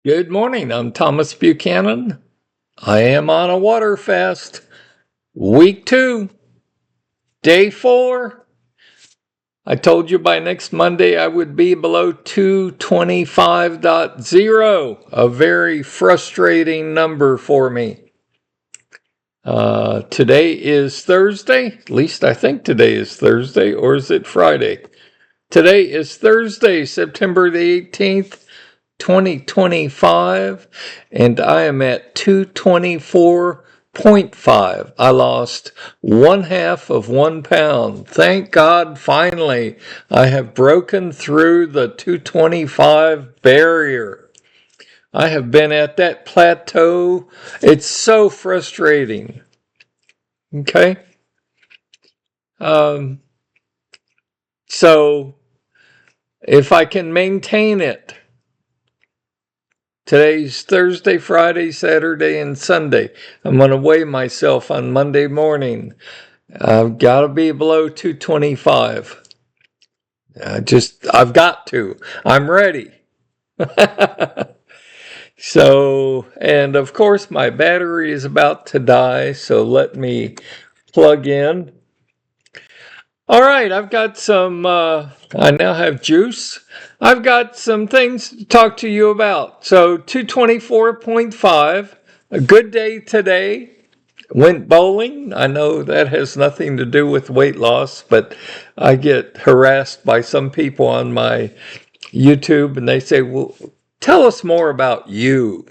Good morning. I'm Thomas Buchanan. I am on a water fast. Week 2, day 4. I told you by next Monday I would be below 225.0, a very frustrating number for me. Today is Thursday. At least I think today is Thursday, or is it Friday? Today is Thursday, September the 18th. 2025, and I am at 224.5. I lost 1/2 of 1 pound. Thank God, finally, I have broken through the 225 barrier. I have been at that plateau. It's so frustrating. Okay? So, if I can maintain it, today's Thursday, Friday, Saturday, and Sunday. I'm going to weigh myself on Monday morning. I've got to be below 225. I've got to. I'm ready. So, and of course, my battery is about to die, so let me plug in. All right, I've got some, I now have juice. I've got some things to talk to you about. So 224.5, a good day today. Went bowling. I know that has nothing to do with weight loss, but I get harassed by some people on my YouTube and they say, well, tell us more about you.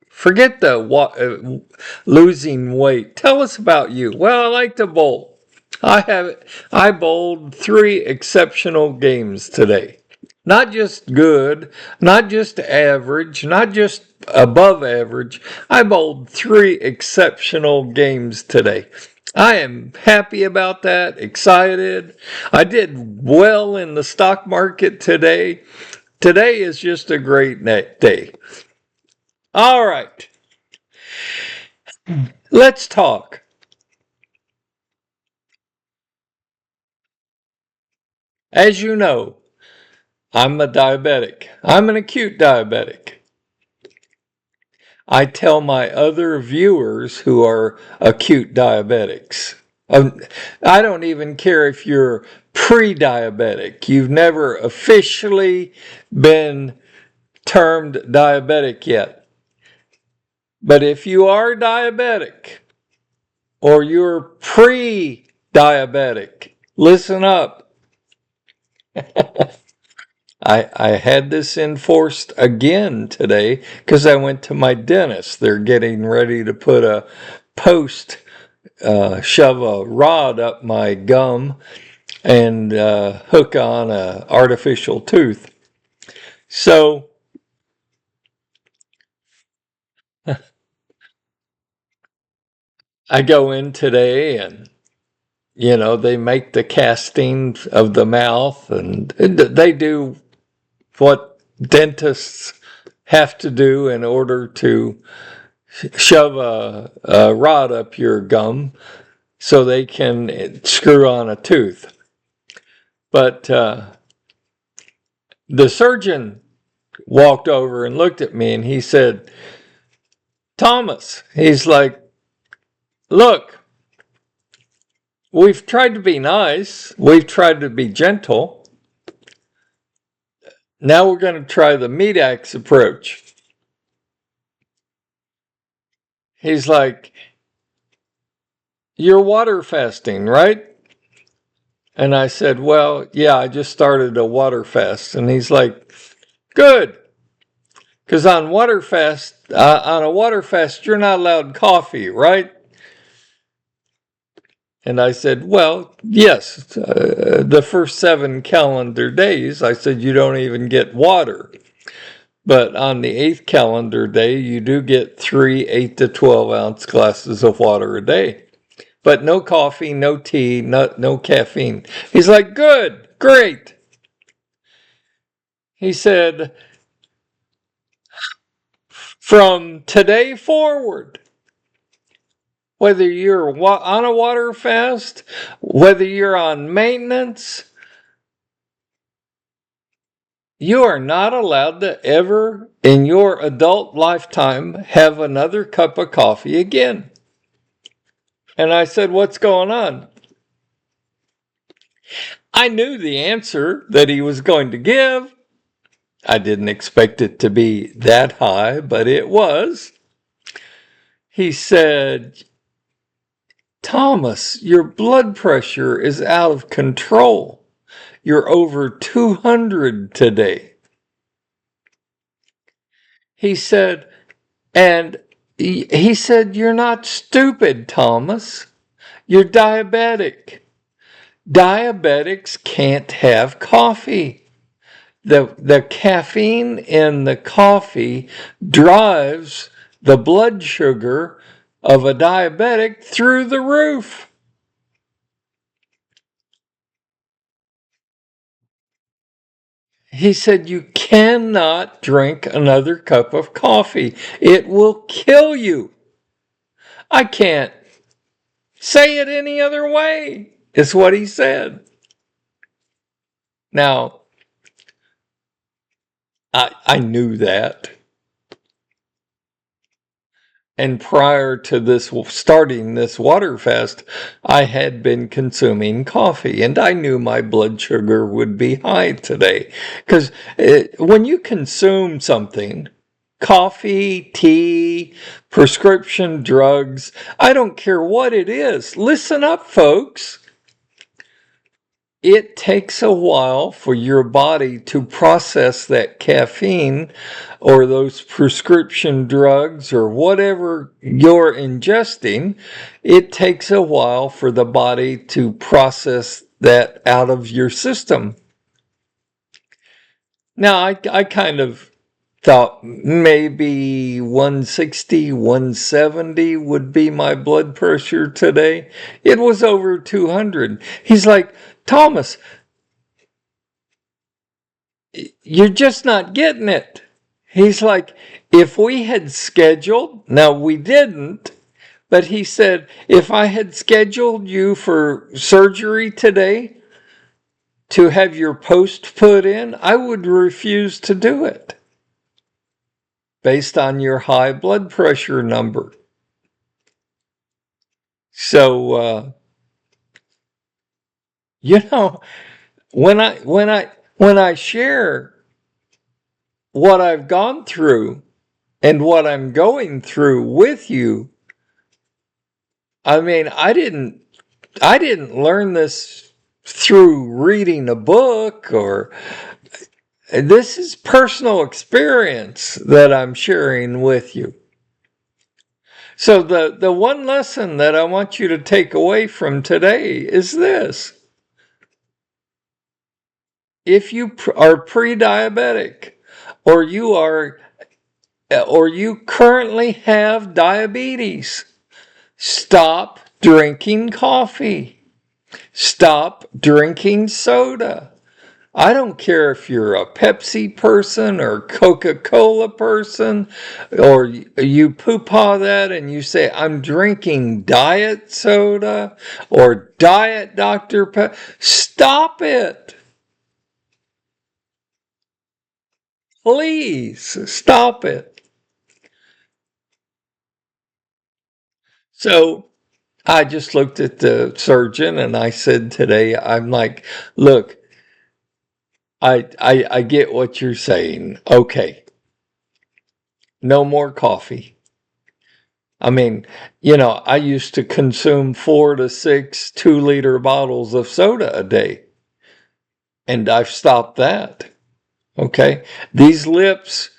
Forget the losing weight. Tell us about you. Well, I like to bowl. I bowled 3 exceptional games today. Not just good, not just average, not just above average. I bowled 3 exceptional games today. I am happy about that, excited. I did well in the stock market today. Today is just a great day. All right, let's talk. As you know, I'm a diabetic. I'm an acute diabetic. I tell my other viewers who are acute diabetics. I don't even care if you're pre-diabetic. You've never officially been termed diabetic yet. But if you are diabetic or you're pre-diabetic, listen up. I had this enforced again today because I went to my dentist. They're getting ready to put a post, shove a rod up my gum and hook on a artificial tooth. So I go in today and they make the casting of the mouth and they do what dentists have to do in order to shove a rod up your gum so they can screw on a tooth. But the surgeon walked over and looked at me and he said, Thomas, he's like, look, we've tried to be nice. We've tried to be gentle. Now we're going to try the meat axe approach. He's like, you're water fasting, right? And I said, well, yeah, I just started a water fast. And he's like, good. Because on a water fast, you're not allowed coffee, right? And I said, well, yes, the first 7 calendar days, I said, you don't even get water. But on the 8th calendar day, you do get 3 8 to 12 ounce glasses of water a day. But no coffee, no tea, no caffeine. He's like, good, great. He said, from today forward, whether you're on a water fast, whether you're on maintenance, You are not allowed to ever in your adult lifetime have another cup of coffee again. And I said, what's going on? I knew the answer that he was going to give. I didn't expect it to be that high, but it was. He said, Thomas, your blood pressure is out of control. You're over 200 today. He said, and he said, you're not stupid, Thomas. You're diabetic. Diabetics can't have coffee. The caffeine in the coffee drives the blood sugar of a diabetic through the roof. He said, you cannot drink another cup of coffee. It will kill you. I can't say it any other way, is what he said. Now, I knew that. And prior to this starting this water fast, I had been consuming coffee, and I knew my blood sugar would be high today. Because when you consume something, coffee, tea, prescription drugs, I don't care what it is. Listen up, folks. It takes a while for your body to process that caffeine or those prescription drugs or whatever you're ingesting. It takes a while for the body to process that out of your system. Now, I kind of thought maybe 160, 170 would be my blood pressure today. It was over 200. He's like, Thomas, you're just not getting it. He's like, if we had scheduled, now we didn't, but he said, if I had scheduled you for surgery today to have your post put in, I would refuse to do it based on your high blood pressure number. So, you know, when I share what I've gone through and what I'm going through with you, I mean, I didn't learn this through reading a book, or this is personal experience that I'm sharing with you. So the one lesson that I want you to take away from today is this. If you are pre-diabetic, or you currently have diabetes, stop drinking coffee. Stop drinking soda. I don't care if you're a Pepsi person or Coca-Cola person, or you poo-pah that and you say, I'm drinking diet soda or diet Dr. Pepper. Stop it. Please stop it. So I just looked at the surgeon and I said today, I'm like, look, I get what you're saying. Okay. No more coffee. I mean, I used to consume 4 to 6 2-liter bottles of soda a day. And I've stopped that. Okay. These lips,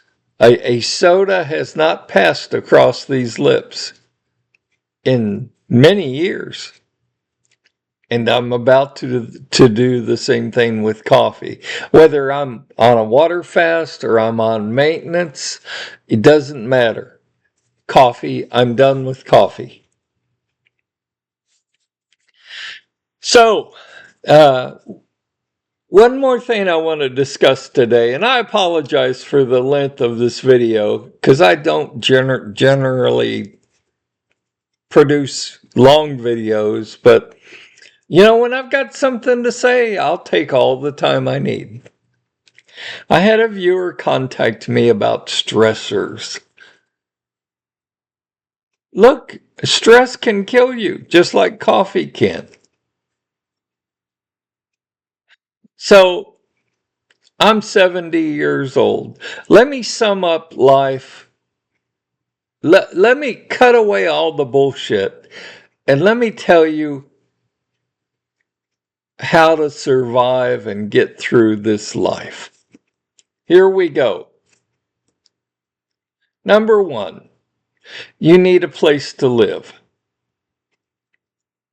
a soda has not passed across these lips in many years. And I'm about to do the same thing with coffee. Whether I'm on a water fast or I'm on maintenance, it doesn't matter. Coffee, I'm done with coffee. So, one more thing I want to discuss today, and I apologize for the length of this video, because I don't generally produce long videos, but when I've got something to say, I'll take all the time I need. I had a viewer contact me about stressors. Look, stress can kill you, just like coffee can. So, I'm 70 years old. Let me sum up life. Let me cut away all the bullshit. And let me tell you how to survive and get through this life. Here we go. Number one, you need a place to live.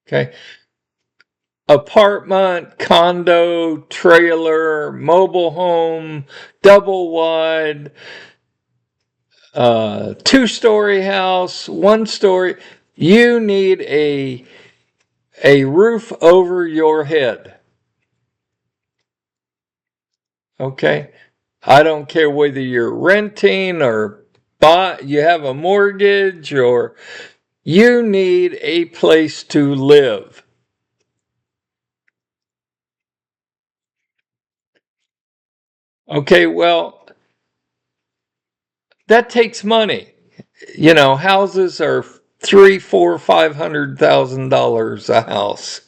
Okay. Apartment, condo, trailer, mobile home, double wide, 2-story house, 1-story. You need a roof over your head. Okay. I don't care whether you're renting or you have a mortgage, or you need a place to live. Okay, well, that takes money. You know, houses are $300,000, $400,000, $500,000 a house.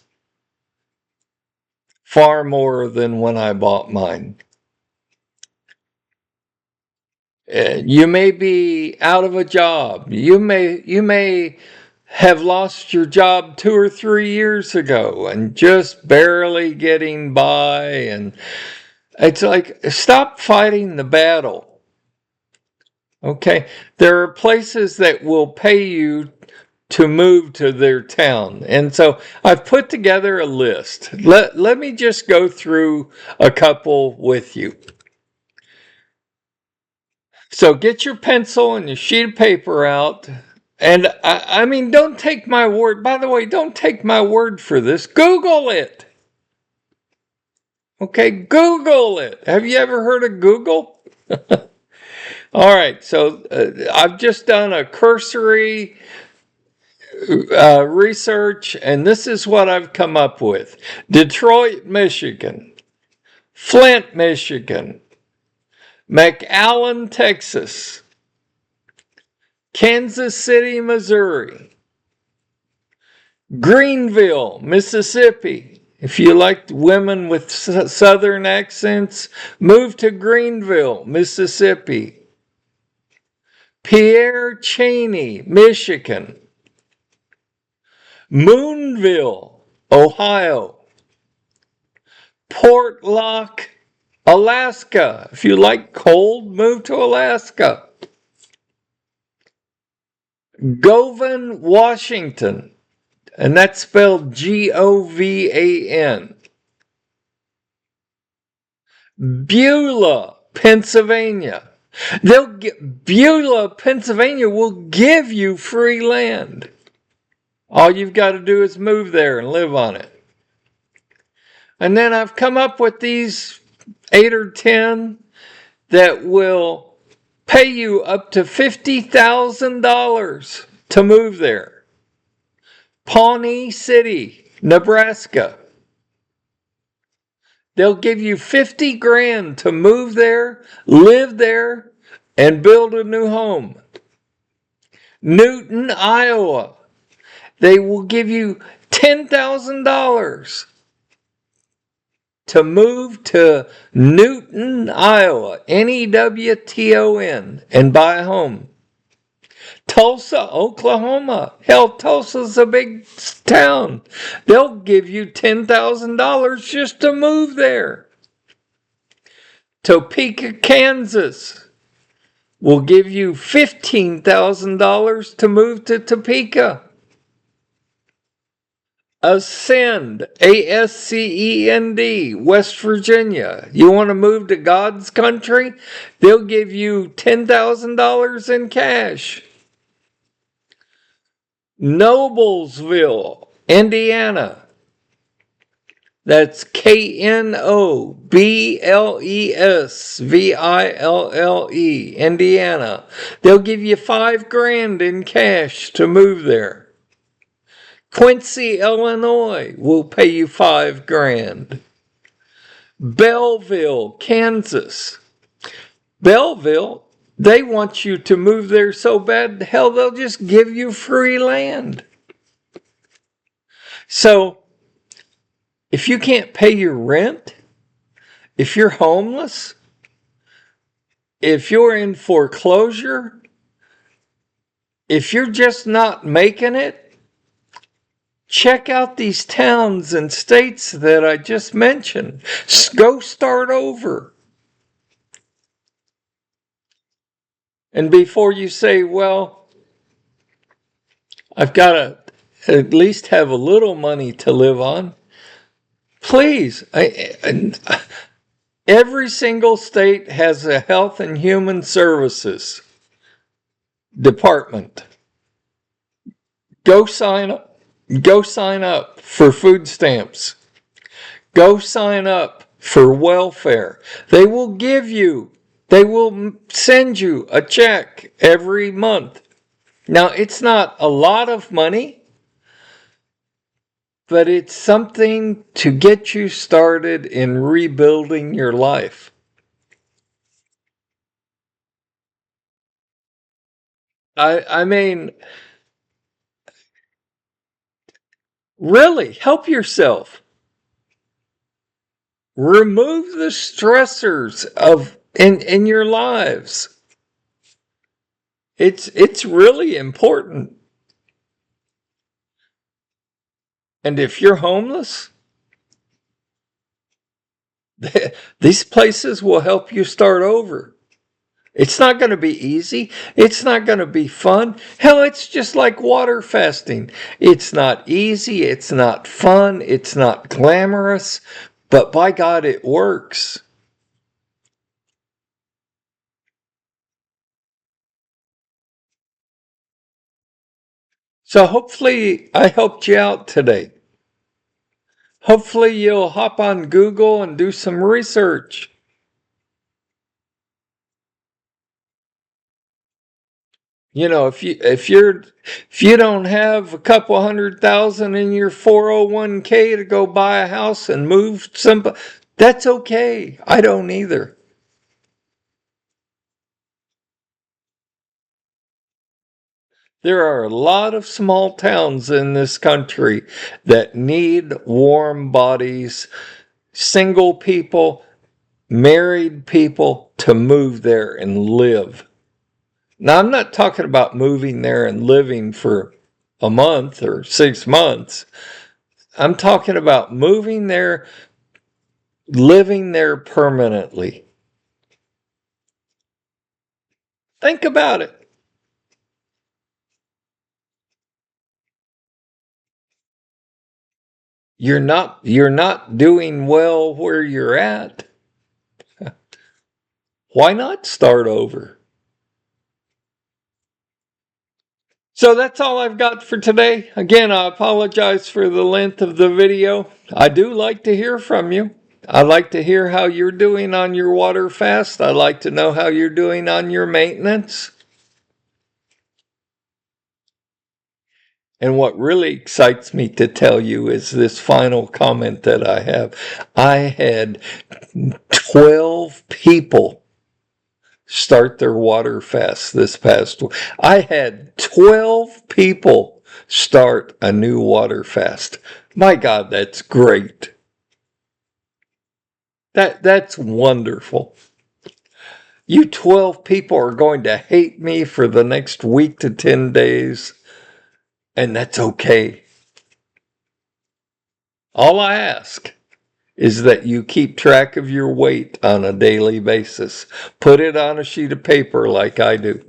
Far more than when I bought mine. You may be out of a job. You may have lost your job 2 or 3 years ago and just barely getting by, and it's like, stop fighting the battle. Okay, there are places that will pay you to move to their town. And so I've put together a list. Let me just go through a couple with you. So get your pencil and your sheet of paper out. And I mean, don't take my word. By the way, don't take my word for this. Google it. Okay, Google it. Have you ever heard of Google? All right, so I've just done a cursory research, and this is what I've come up with. Detroit, Michigan. Flint, Michigan. McAllen, Texas. Kansas City, Missouri. Greenville, Mississippi. If you like women with southern accents, move to Greenville, Mississippi. Pierre Cheney, Michigan. Moonville, Ohio. Portlock, Alaska. If you like cold, move to Alaska. Govan, Washington. And that's spelled Govan. Beulah, Pennsylvania. Beulah, Pennsylvania will give you free land. All you've got to do is move there and live on it. And then I've come up with these 8 or 10 that will pay you up to $50,000 to move there. Pawnee City, Nebraska. They'll give you 50 grand to move there, live there, and build a new home. Newton, Iowa. They will give you $10,000 to move to Newton, Iowa, Newton, and buy a home. Tulsa, Oklahoma. Hell, Tulsa's a big town. They'll give you $10,000 just to move there. Topeka, Kansas will give you $15,000 to move to Topeka. Ascend, Ascend, West Virginia. You want to move to God's country? They'll give you $10,000 in cash. Noblesville, Indiana. That's Knoblesville, Indiana. They'll give you $5,000 in cash to move there. Quincy, Illinois will pay you $5,000. Belleville, Kansas. Belleville, they want you to move there so bad, hell, they'll just give you free land. So, if you can't pay your rent, if you're homeless, if you're in foreclosure, if you're just not making it, check out these towns and states that I just mentioned. Go start over. And before you say, well, I've got to at least have a little money to live on, please, every single state has a Health and Human Services department. Go sign up. Go sign up for food stamps. Go sign up for welfare. They will send you a check every month. Now, it's not a lot of money, but it's something to get you started in rebuilding your life. I mean, really, help yourself. Remove the stressors in your lives. It's really important. And if you're homeless, these places will help you start over. It's not going to be easy. It's not going to be fun. Hell, it's just like water fasting. It's not easy. It's not fun. It's not glamorous. But by God, it works. So hopefully I helped you out today. Hopefully you'll hop on Google and do some research. You know, if you don't have a couple $100,000 in your 401k to go buy a house and move that's okay. I don't either. There are a lot of small towns in this country that need warm bodies, single people, married people to move there and live. Now, I'm not talking about moving there and living for a month or 6 months. I'm talking about moving there, living there permanently. Think about it. You're not doing well where you're at. Why not start over? So that's all I've got for today. Again, I apologize for the length of the video. I do like to hear from you. I like to hear how you're doing on your water fast. I like to know how you're doing on your maintenance. And what really excites me to tell you is this final comment that I have. I had 12 people start their water fast this past week. I had 12 people start a new water fast. My God, that's great. That's wonderful. You 12 people are going to hate me for the next week to 10 days, and that's okay. All I ask is that you keep track of your weight on a daily basis. Put it on a sheet of paper like I do.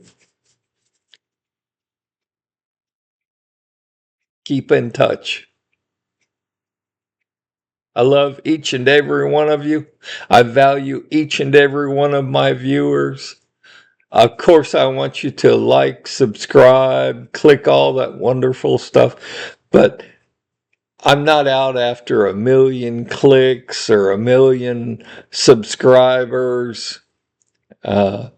Keep in touch. I love each and every one of you. I value each and every one of my viewers. Of course, I want you to like, subscribe, click all that wonderful stuff. But I'm not out after 1,000,000 clicks or 1,000,000 subscribers. I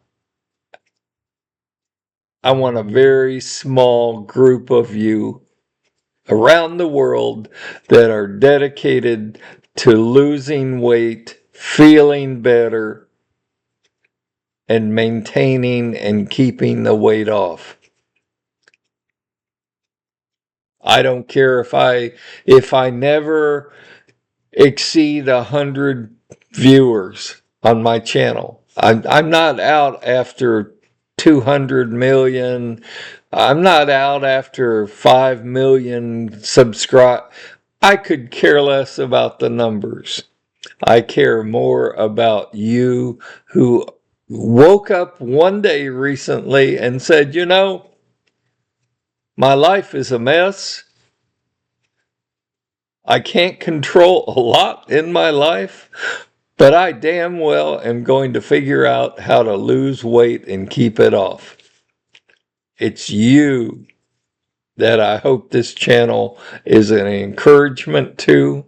want a very small group of you around the world that are dedicated to losing weight feeling better, and maintaining and keeping the weight off. I don't care if I never exceed 100 viewers on my channel. I'm not out after 200 million. I'm not out after 5 million subscribe. I could care less about the numbers. I care more about you who woke up one day recently and said, you know, my life is a mess. I can't control a lot in my life, but I damn well am going to figure out how to lose weight and keep it off. It's you that I hope this channel is an encouragement to.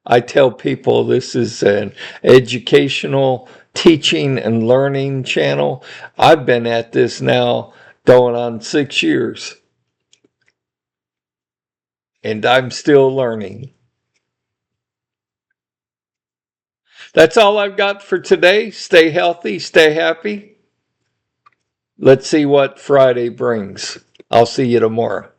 I tell people this is an educational teaching and learning channel. I've been at this now going on 6 years, and I'm still learning. That's all I've got for today. Stay healthy, stay happy. Let's see what Friday brings. I'll see you tomorrow.